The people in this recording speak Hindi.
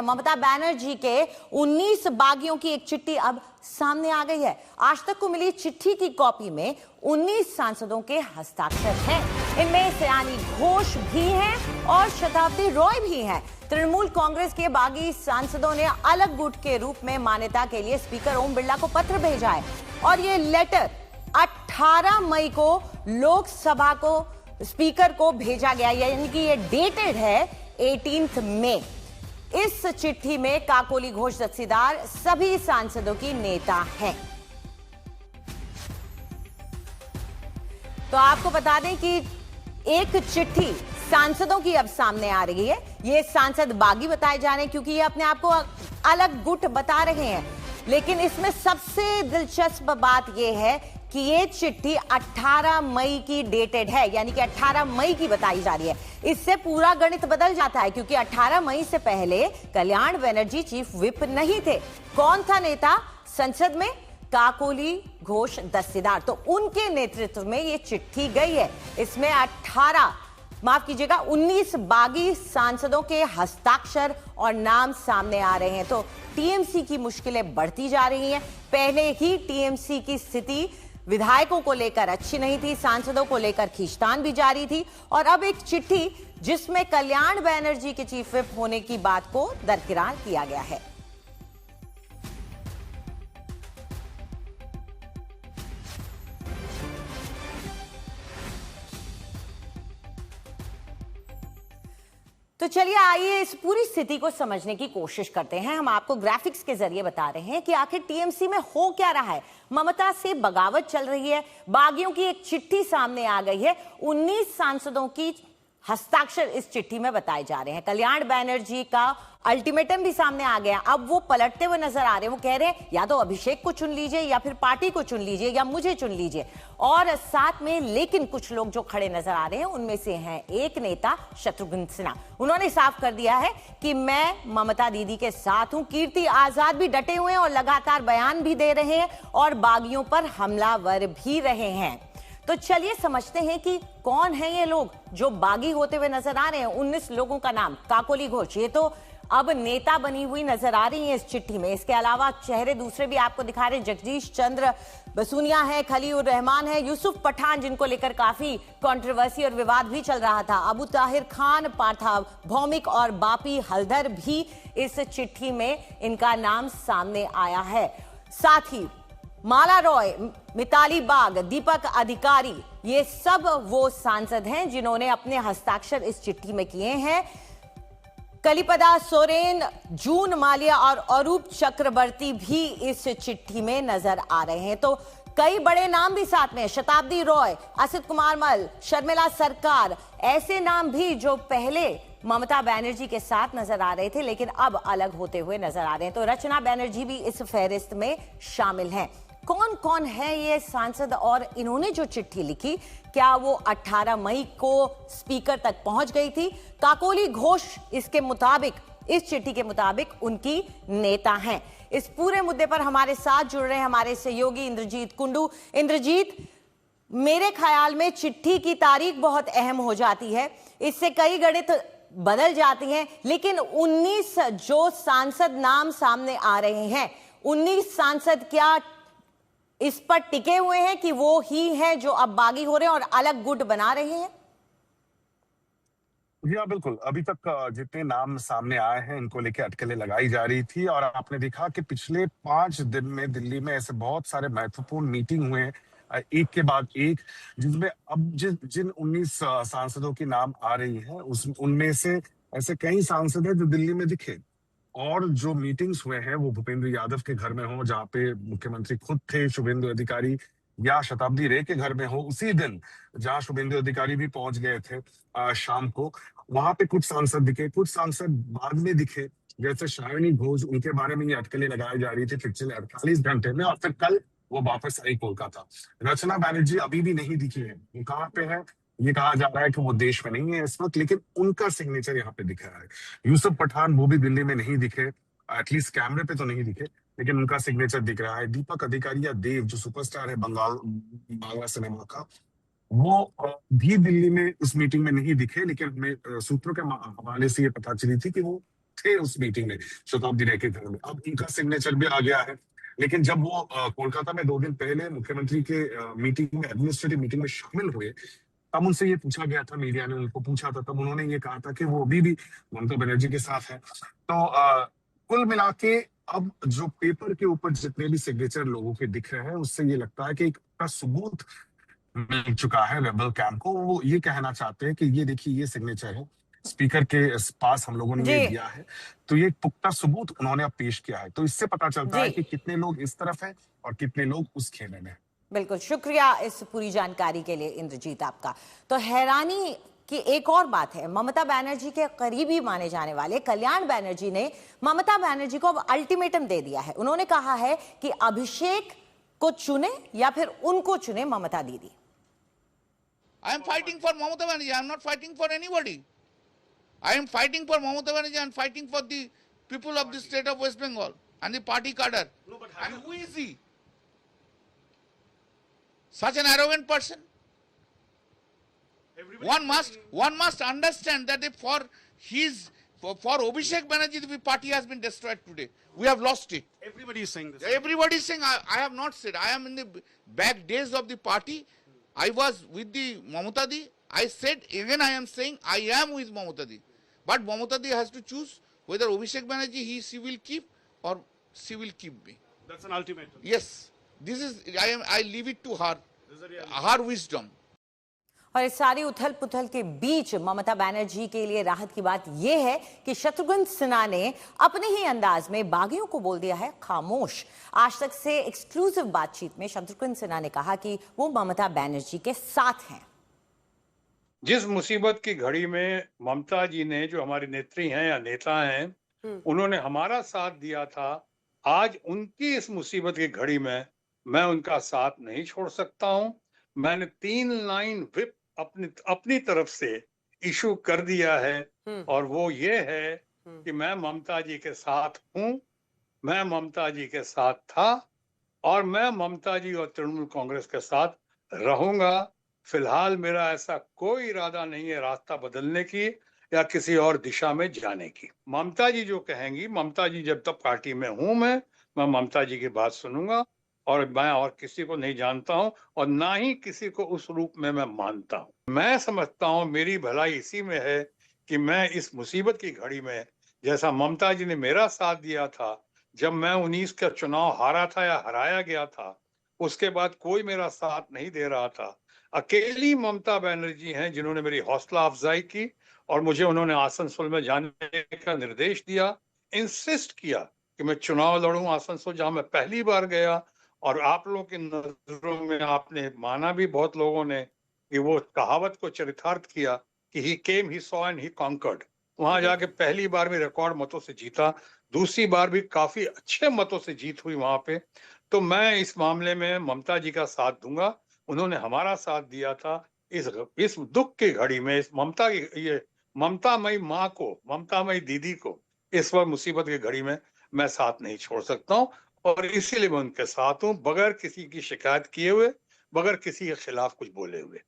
ममता बनर्जी के 19 बागियों की एक चिट्ठी अब सामने आ गई है। आज तक को मिली चिट्ठी की कॉपी में 19 सांसदों के हस्ताक्षर हैं। इनमें सयानी घोष भी हैं और शताब्दी रॉय भी हैं। तृणमूल कांग्रेस के बागी सांसदों ने अलग गुट के रूप में मान्यता के लिए स्पीकर ओम बिरला को पत्र भेजा है और ये लेटर 18 मई को लोकसभा को स्पीकर को भेजा गया, यानी कि ये डेटेड है 18 मई। इस चिट्ठी में काकोली घोष दस्तीदार सभी सांसदों की नेता हैं। तो आपको बता दें कि एक चिट्ठी सांसदों की अब सामने आ रही है। ये सांसद बागी बताए जा रहे हैं क्योंकि ये अपने आप को अलग गुट बता रहे हैं, लेकिन इसमें सबसे दिलचस्प बात यह है कि ये चिट्ठी 18 मई की डेटेड है, यानी कि 18 मई की बताई जा रही है। इससे पूरा गणित बदल जाता है क्योंकि 18 मई से पहले कल्याण बनर्जी चीफ व्हिप नहीं थे। कौन था नेता संसद में? काकोली घोष दस्तीदार। तो उनके नेतृत्व में ये चिट्ठी गई है। इसमें 19 बागी सांसदों के हस्ताक्षर और नाम सामने आ रहे हैं। तो टीएमसी की मुश्किलें बढ़ती जा रही हैं। पहले ही टीएमसी की स्थिति विधायकों को लेकर अच्छी नहीं थी, सांसदों को लेकर खींचतान भी जारी थी, और अब एक चिट्ठी जिसमें कल्याण बनर्जी के चीफ व्हिप होने की बात को दरकिनार किया गया है। तो चलिए आइए इस पूरी स्थिति को समझने की कोशिश करते हैं। हम आपको ग्राफिक्स के जरिए बता रहे हैं कि आखिर टीएमसी में हो क्या रहा है। ममता से बगावत चल रही है, बागियों की एक चिट्ठी सामने आ गई है, 19 सांसदों की हस्ताक्षर इस चिट्ठी में बताए जा रहे हैं। कल्याण बनर्जी का अल्टीमेटम भी सामने आ गया। अब वो पलटते हुए नजर आ रहे हैं। वो कह रहे हैं या तो अभिषेक को चुन लीजिए या फिर पार्टी को चुन लीजिए या मुझे चुन लीजिए। और साथ में लेकिन कुछ लोग जो खड़े नजर आ रहे हैं उनमें से हैं एक नेता शत्रुघ्न सिन्हा। उन्होंने साफ कर दिया है कि मैं ममता दीदी के साथ हूं। कीर्ति आजाद भी डटे हुए हैं और लगातार बयान भी दे रहे हैं और बागियों पर हमलावर भी रहे हैं। तो चलिए समझते हैं कि कौन है ये लोग जो बागी होते हुए नजर आ रहे हैं। 19 लोगों का नाम काकोली घोष, ये तो अब नेता बनी हुई नजर आ रही है इस चिट्ठी में। इसके अलावा चेहरे दूसरे भी आपको दिखा रहे हैं। जगदीश चंद्र बसूनिया है, खलील रहमान है, यूसुफ पठान जिनको लेकर काफी कंट्रोवर्सी और विवाद भी चल रहा था, अबू ताहिर खान, पार्था भौमिक और बापी हल्दर भी इस चिट्ठी में इनका नाम सामने आया है। साथ ही माला रॉय, मिताली बाग, दीपक अधिकारी, ये सब वो सांसद हैं जिन्होंने अपने हस्ताक्षर इस चिट्ठी में किए हैं। कलिपदा सोरेन, जून मालिया और अरूप चक्रवर्ती भी इस चिट्ठी में नजर आ रहे हैं। तो कई बड़े नाम भी साथ में, शताब्दी रॉय, असित कुमार मल, शर्मिला सरकार, ऐसे नाम भी जो पहले ममता बनर्जी के साथ नजर आ रहे थे लेकिन अब अलग होते हुए नजर आ रहे हैं। तो रचना बनर्जी भी इस फहरिस्त में शामिल हैं। कौन कौन है ये सांसद और इन्होंने जो चिट्ठी लिखी, क्या वो 18 मई को स्पीकर तक पहुंच गई थी? काकोली घोष इसके मुताबिक, इस चिट्ठी के मुताबिक उनकी नेता हैं। इस पूरे मुद्दे पर हमारे साथ जुड़ रहे हैं हमारे सहयोगी इंद्रजीत कुंडू। इंद्रजीत, मेरे ख्याल में चिट्ठी की तारीख बहुत अहम हो जाती है, इससे कई गणित बदल जाती हैं, लेकिन 19 जो सांसद नाम सामने आ रहे हैं, 19 सांसद क्या इस पर टिके हुए हैं कि वो ही हैं जो अब बागी हो रहे हैं और अलग गुट बना रहे हैं? जी हाँ, बिल्कुल। अभी तक जितने नाम सामने आए हैं इनको लेके अटकलें लगाई जा रही थी और आपने देखा कि पिछले 5 दिन में दिल्ली में ऐसे बहुत सारे महत्वपूर्ण मीटिंग हुए हैं, एक के बाद एक, जिसमें अब जिन 19 सांसदों की नाम आ रही है उनमें से ऐसे कई सांसद हैं जो दिल्ली में दिखे। और जो मीटिंग्स हुए हैं वो भूपेंद्र यादव के घर में हो, जहाँ पे मुख्यमंत्री खुद थे, शुभेंदु अधिकारी, या शताब्दी रे के घर में हो उसी दिन, जहाँ शुभेंदु अधिकारी भी पहुंच गए थे शाम को, वहां पे कुछ सांसद दिखे, कुछ सांसद बाद में दिखे, जैसे शालिनी घोष, उनके बारे में ये अटकलें लगाई जा रही थी पिछले 48 घंटे में, और फिर कल वो वापस आई कोलकाता। रचना बनर्जी अभी भी नहीं दिखी है। वो कहाँ पे है? ये कहा जा रहा है कि वो देश में नहीं है इस वक्त, लेकिन उनका सिग्नेचर यहाँ पे दिख रहा है। यूसुफ पठान, वो भी दिल्ली में नहीं दिखे, एटलीस्ट कैमरे पे तो नहीं दिखे, लेकिन उनका सिग्नेचर दिख रहा है। दीपक अधिकारी या देव, जो सुपरस्टार है बांग्ला सिनेमा का, वो भी दिल्ली में उस मीटिंग में नहीं दिखे, लेकिन सूत्रों के हवाले से ये पता चली थी कि वो थे उस मीटिंग में, शताब्दी राय के घर में। अब उनका सिग्नेचर भी आ गया है। लेकिन जब वो कोलकाता में 2 दिन पहले मुख्यमंत्री के मीटिंग में, एडमिनिस्ट्रेटिव मीटिंग में शामिल हुए, तब उनसे ये पूछा गया था, मीडिया ने उनको पूछा था, तब उन्होंने ये कहा था कि वो अभी भी ममता बनर्जी के साथ है। तो कुल मिला के अब जो पेपर के ऊपर जितने भी सिग्नेचर लोगों के दिख रहे हैं, उससे ये लगता है कि एक का सबूत मिल चुका है रेबल कैंप को। वो ये कहना चाहते हैं कि ये देखिए, ये सिग्नेचर है, स्पीकर के पास हम लोगों ने जी ये दिया है। तो ये एक पुख्ता सबूत उन्होंने अब पेश किया है। तो इससे पता चलता जी है कि कितने लोग इस तरफ हैं और कितने लोग उस खेमे में हैं। बिल्कुल, शुक्रिया इस पूरी जानकारी के लिए इंद्रजीत आपका। तो हैरानी की एक और बात है, ममता बनर्जी के करीबी माने जाने वाले कल्याण बनर्जी ने ममता बनर्जी को अब अल्टीमेटम दे दिया है। उन्होंने कहा है कि अभिषेक को चुने या फिर उनको चुने ममता दीदी। I am fighting for Mamata Banerjee. I am not fighting for anybody. I am fighting for Mamata Banerjee. I am fighting for the people of the state of West Bengal and the party cadre. No, but And who is he? Such an arrogant person. One must understand that if for Abhishek Banerjee, the party has been destroyed today. We have lost it. everybody is saying this. Everybody is saying, I have not said. I am in the back days of the party. I was with the Mamata Di. I said, again I am saying, I am with Mamata Di. But Mamata Di has to choose whether Abhishek Banerjee she will keep or she will keep me. That's an ultimatum. Yes, this is, I leave it to her, This is the reality. her wisdom. और इस सारी उथल पुथल के बीच ममता बनर्जी के लिए राहत की बात यह है कि शत्रुघ्न सिन्हा ने अपने ही अंदाज में बागियों को बोल दिया है खामोश। आज तक से एक्सक्लूसिव बातचीत में शत्रुघ्न सिन्हा ने कहा कि वो ममता बनर्जी के साथ हैं। जिस मुसीबत की घड़ी में ममता जी ने, जो हमारी नेत्री हैं या नेता हैं, उन्होंने हमारा साथ दिया था, आज उनकी इस मुसीबत की घड़ी में मैं उनका साथ नहीं छोड़ सकता हूं। मैंने 3 लाइन व्हिप अपनी तरफ से इशू कर दिया है और वो ये है कि मैं ममता जी के साथ हूं, मैं ममता जी के साथ था और मैं ममता जी और तृणमूल कांग्रेस के साथ रहूंगा। फिलहाल मेरा ऐसा कोई इरादा नहीं है रास्ता बदलने की या किसी और दिशा में जाने की। ममता जी जो कहेंगी, ममता जी जब तक पार्टी में हूं मैं ममता जी की बात सुनूंगा और मैं और किसी को नहीं जानता हूं और ना ही किसी को उस रूप में मैं मानता हूं। मैं समझता हूं मेरी भलाई इसी में है कि मैं इस मुसीबत की घड़ी में, जैसा ममता जी ने मेरा साथ दिया था जब मैं 19 का चुनाव हारा था या हराया गया था, उसके बाद कोई मेरा साथ नहीं दे रहा था। अकेली ममता बनर्जी हैं जिन्होंने मेरी हौसला अफजाई की और मुझे उन्होंने आसनसोल में जाने का निर्देश दिया, इंसिस्ट किया कि मैं चुनाव लड़ूं आसनसोल, जहां मैं पहली बार गया। और आप लोगों की नजरों में आपने माना भी, बहुत लोगों ने, कि वो कहावत को चरितार्थ किया कि he came, he saw and he conquered. वहां जाके पहली बार भी रिकॉर्ड मतों से जीता, दूसरी बार भी काफी अच्छे मतों से जीत हुई वहां पे। तो मैं इस मामले में ममता जी का साथ दूंगा। उन्होंने हमारा साथ दिया था इस दुख की घड़ी में, इस ममतामयी माँ को, ममतामयी दीदी को इस वक्त मुसीबत की घड़ी में मैं साथ नहीं छोड़ सकता हूँ और इसीलिए मैं उनके साथ हूँ, बगैर किसी की शिकायत किए हुए, बगैर किसी के खिलाफ कुछ बोले हुए।